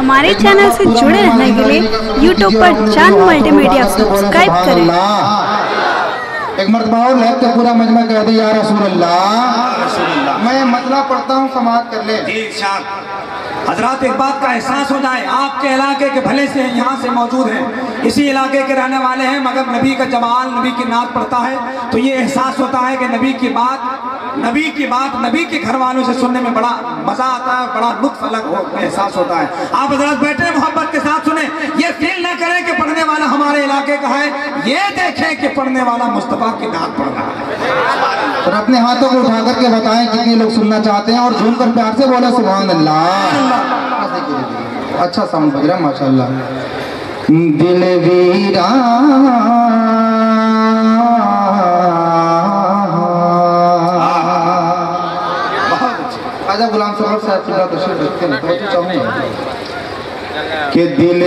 हमारे चैनल से जुड़े रहने के लिए YouTube पर चांद मल्टीमीडिया सब्सक्राइब करें। एक मरतबा और लेट के पूरा मजमा कह दे या रसूल अल्लाह। मैं मतलब पढ़ता हूँ, समाप्त कर ले। हजरात, एक बात का एहसास हो जाए, आपके इलाके के भले से यहाँ से मौजूद हैं, इसी इलाके के रहने वाले हैं, मगर नबी का जमाल, नबी की नात पढ़ता है तो ये एहसास होता है कि नबी की बात नबी के घर वालों से सुनने में बड़ा मजा आता है, बड़ा लुत्फ अलग एहसास होता है। आप हजरात बैठे मोहब्बत के साथ सुने, ये फील ना करें कि पढ़ने वाला हमारे इलाके का है, ये देखें कि पढ़ने वाला मुस्तफा की नात पढ़ रहा है। और अपने हाथों को उठा करके बताएं कितने लोग सुनना चाहते हैं और झूम कर प्यार से बोले सुभान अल्लाह। अच्छा साउंड बज रहा है माशाल्लाह। दिल वीरा आजा गुलाम साहब तशरीफ रखते हैं तो चाहूंगा कि दिल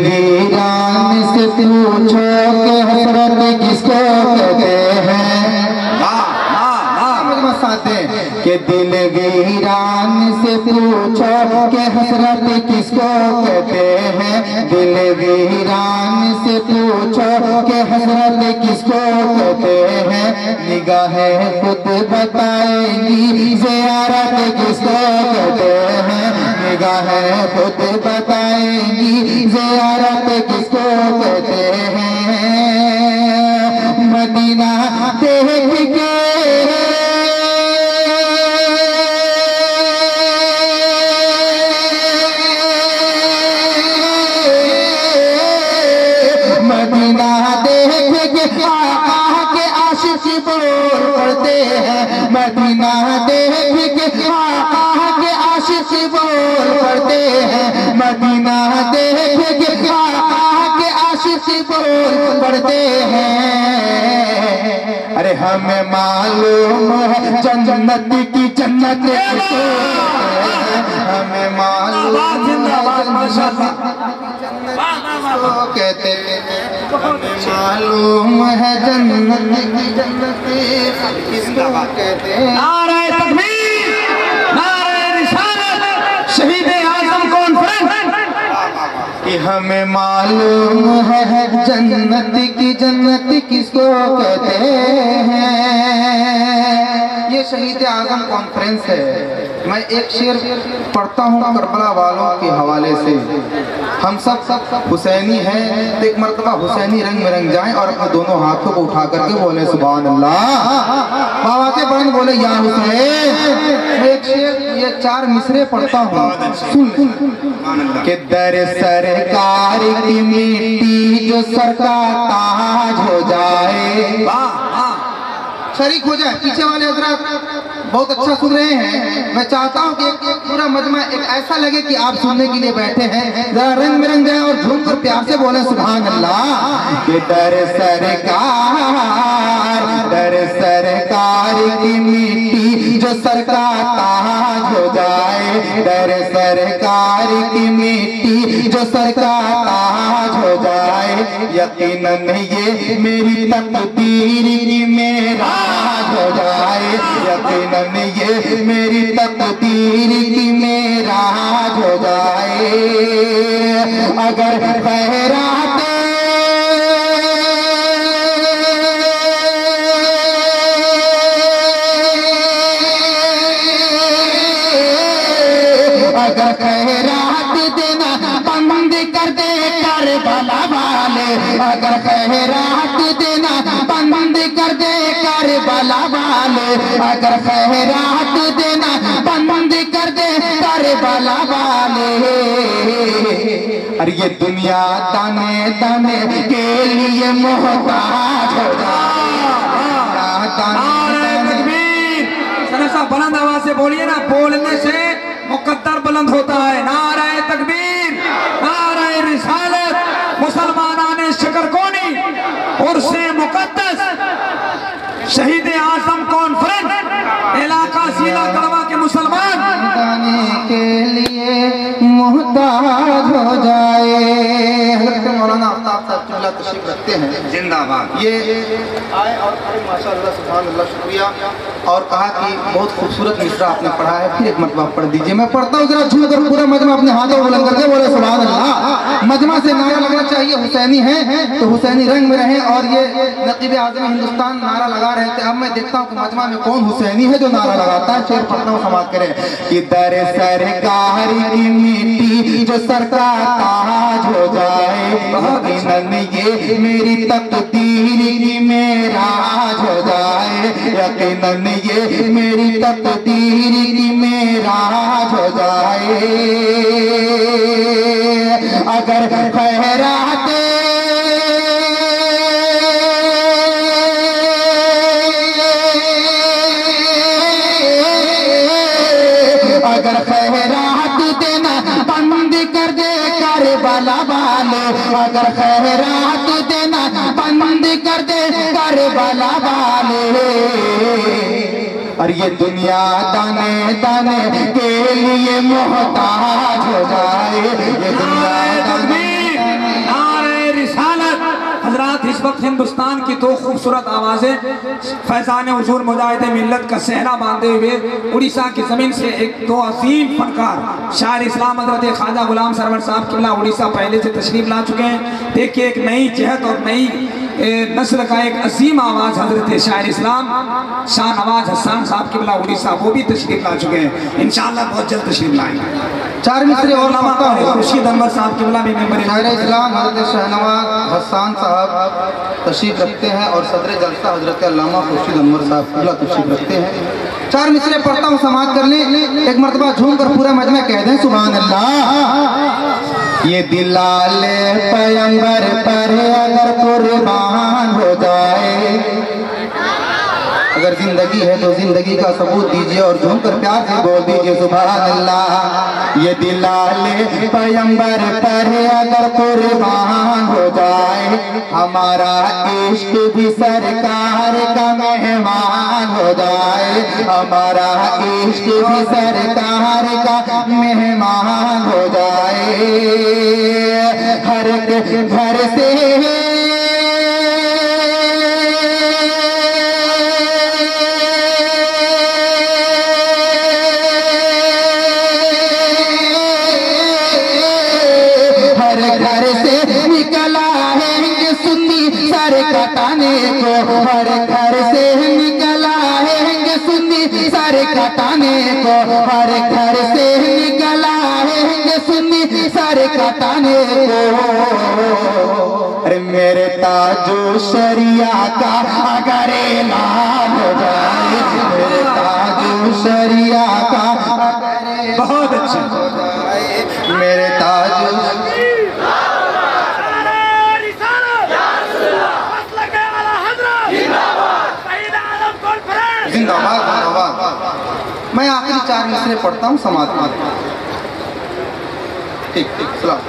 वीरान से पूछो कि हसरत किसको कहते हैं। के दिल वीरान से पूछो कि हसरत किसको कहते हैं। दिल वीरान से पूछो कि हसरत किसको कहते हैं। निगाहें खुद बताएंगी ज़ियारत किसको कहते हैं। निगाहें खुद बताएंगी ज़ियारत किसको कहते हैं। मदीना देख के मदीना देख के आके आशिक बोल पड़ते हैं। मदीना देख के आके आशिक बोल पड़ते हैं। अरे हमें मालूम है जन्नत की जन्नत हमें मालूम कहते मालूम है जन्नत की जन्नत किसको कहते हैं। नारे तकबीर, नारे रिसालत, शहीद आज़म कॉन्फ्रेंस कि हमें मालूम है जन्नत की जन्नत किसको कहते हैं। ये शहीद आज़म कॉन्फ्रेंस है। मैं एक शेर पढ़ता हूँ करबला वालों के हवाले से। हम सब हुसैनी हैं, तो एक मरतबा हुसैनी रंग में रंग जाएं और अपने दोनों हाथों को उठा करके बोले सुभान अल्लाह। बाबा के बड़न बोले या हुसैन। मैं एक शेर, ये 4 मिसरे पढ़ता हूँ, सुन के दर सरकार की मिट्टी जो सर का ताज हो जाए। शरीक हो जाए, पीछे वाले हजरात बहुत अच्छा सुन रहे हैं। मैं चाहता हूँ कि एक पूरा मजमा एक ऐसा लगे कि आप सुनने के लिए बैठे हैं। जरा रंग में रंग जाए और झूम कर प्यार से बोले सुभान अल्लाह। कि दर सरकार की मिट्टी जो सर का ताज हो जाए। दर सरकार की मिट्टी जो सर का ताज हो जाए। यकीनन ये मेरी तकदीर की मेराज हो जाए। यकीनन ये मेरी तकदीर की मेराज हो जाए। अगर खैरात अगर खैरात देना बंद कर दे करबला वाले। अगर खैरात देना बंद कर दे करबला वाले। अगर खैरात देना बंद कर दे करबला वाले। अरे ये दुनिया ताने ताने के लिए मोहताज हो जाए। बुलंद आवाज से बोलिए ना, बोलने से मुकद्दर बुलंद होता है। नारे तकबीर, नारे रिसालत, मुसलमानाने शकरकोनी और से मुकद्दस शहीद आज़म कॉन्फ्रेंस इलाका सीला कलवा के मुसलमान जाने के लिए मोहताज हो जाए। मौलाना आफ्ताब साहब किबला तशरीफ रखते हैं। जिंदाबाद। ये आए और माशाअल्लाह सुभान अल्लाह, शुक्रिया, और कहा कि बहुत खूबसूरत मिसरा आपने पढ़ा है, फिर एक मरतबा पढ़ दीजिए। मैं पढ़ता हूँ, जरा झूम कर पूरा मजमा अपने हाथों बुलंद करके बोले सुभान अल्लाह। मजमा से नारा लगना चाहिए, हुसैनी है तो हुसैनी रंग में रहे, और ये नकीब आज़म हिंदुस्तान नारा लगा रहे थे। अब मैं देखता हूँ कि मजमा में कौन हुसैनी है जो नारा लगाता है। शेर पढ़ता हूँ, समाप्त करें कि दर सरकार की मिट्टी जो सरकार ताज हो जाए, यकीनन ये मेरी तकदीर की मेराज हो जाए, यकीनन ये मेरी तकदीर की मेराज हो जाए। अगर खैरात अगर खैरात देना बंद कर दे करबला वाले, अगर खैरात देना बंद कर दे करबला वाले, और ये दुनिया दाने दाने के लिए मोहताज हो जाए, ये दुनिया हजरात। इस वक्त हिंदुस्तान की दो खूबसूरत आवाजें फैजान हुजूर मुजाहिद मिल्लत का सहरा बांधे हुए उड़ीसा की जमीन से एक दो अजीम फनकार शायर इस्लाम हजरत ख्वाजा गुलाम सरवर साहब किला उड़ीसा पहले से तशरीफ ला चुके हैं। देखिए एक नई जहत और नई नस्ल का एक अजीम आवाज हजरत शायर इस्लाम शाह नवाज हसन साहब किला उड़ीसा, वो भी तशरीफ ला चुके हैं। इंशाअल्लाह बहुत जल्द तशरीफ लाएंगे। चार मिसरे और खुर्शीद अनवर साहब किबला भी मेंबर शायर इस्लाम हजरत शाहनवाज हसन साहब तशरीफ रखते हैं, और सदर जलसा हजरत अल्लामा खुर्शीद अनवर साहब किबला तशरीफ रखते हैं। चार मिसरे पढ़ता हूँ, समाप्त कर लें। एक मरतबा झूम कर पूरा मजमा कह दें सुभान अल्लाह। ये दिलाले पैगंबर पर अगर कुर्बान हो जाए, अगर जिंदगी है तो जिंदगी का सबूत दीजिए, और झूम कर प्यार से बोल दीजिए सुभान अल्लाह। ये दिलाले पैगंबर पर अगर कुर्बान हो जाए, हमारा इश्क भी सरकार का मेहमान हो जाए, हमारा इश्क भी सरकार का मेहमान हो जाए। हर घर से कटाने को, हर घर से निकला है सुन्नी सर कटाने को, हर घर से निकला है सुन्नी सर कटाने को। अरे मेरे ताजो शरिया का अगर ऐलान हो जाए, मेरे ताजो शरिया का बहुत अच्छा हो जाए, मेरे ताजो जिंदाबाद जिंदाबाद। मैं आखिरी चार मिसरे पढ़ता हूँ, समाप्त। ठीक ठीक सलाम।